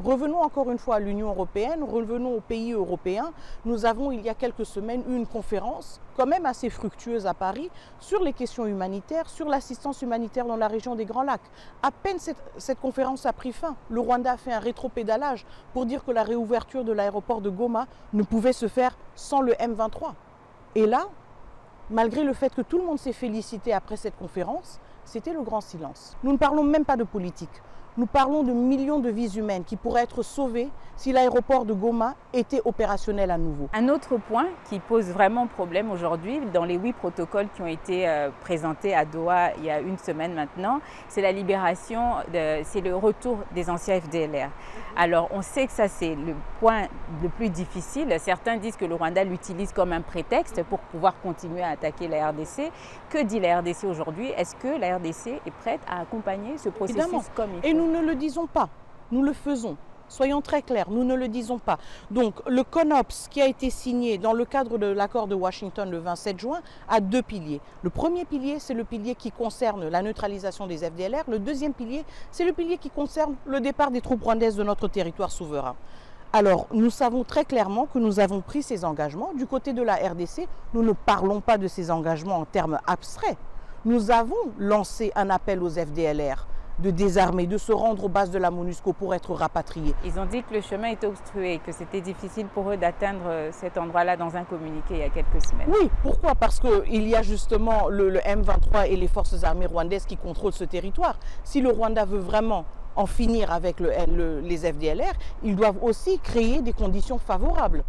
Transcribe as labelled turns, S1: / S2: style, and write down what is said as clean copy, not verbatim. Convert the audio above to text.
S1: Revenons encore une fois à l'Union européenne, revenons aux pays européens. Nous avons, il y a quelques semaines, eu une conférence quand même assez fructueuse à Paris sur les questions humanitaires, sur l'assistance humanitaire dans la région des Grands Lacs. À peine cette conférence a pris fin, le Rwanda a fait un rétropédalage pour dire que la réouverture de l'aéroport de Goma ne pouvait se faire sans le M23. Et là, malgré le fait que tout le monde s'est félicité après cette conférence, c'était le grand silence. Nous ne parlons même pas de politique. Nous parlons de millions de vies humaines qui pourraient être sauvées si l'aéroport de Goma était opérationnel à nouveau.
S2: Un autre point qui pose vraiment problème aujourd'hui, dans les 8 protocoles qui ont été présentés à Doha il y a une semaine maintenant, c'est la libération, c'est le retour des anciens FDLR. Alors on sait que ça c'est le point le plus difficile. Certains disent que le Rwanda l'utilise comme un prétexte pour pouvoir continuer à attaquer la RDC. Que dit la RDC aujourd'hui? Est-ce que la RDC est prête à accompagner ce processus comme il faut?
S1: Et nous ne le disons pas, nous le faisons. Soyons très clairs, nous ne le disons pas. Donc le CONOPS qui a été signé dans le cadre de l'accord de Washington le 27 juin a 2 piliers. Le premier pilier, c'est le pilier qui concerne la neutralisation des FDLR. Le deuxième pilier, c'est le pilier qui concerne le départ des troupes rwandaises de notre territoire souverain. Alors, nous savons très clairement que nous avons pris ces engagements. Du côté de la RDC, nous ne parlons pas de ces engagements en termes abstraits. Nous avons lancé un appel aux FDLR de désarmer, de se rendre aux bases de la MONUSCO pour être rapatriés.
S2: Ils ont dit que le chemin était obstrué, que c'était difficile pour eux d'atteindre cet endroit-là dans un communiqué il y a quelques semaines.
S1: Oui, pourquoi? Parce qu'il y a justement le M23 et les forces armées rwandaises qui contrôlent ce territoire. Si le Rwanda veut vraiment en finir avec les FDLR, ils doivent aussi créer des conditions favorables.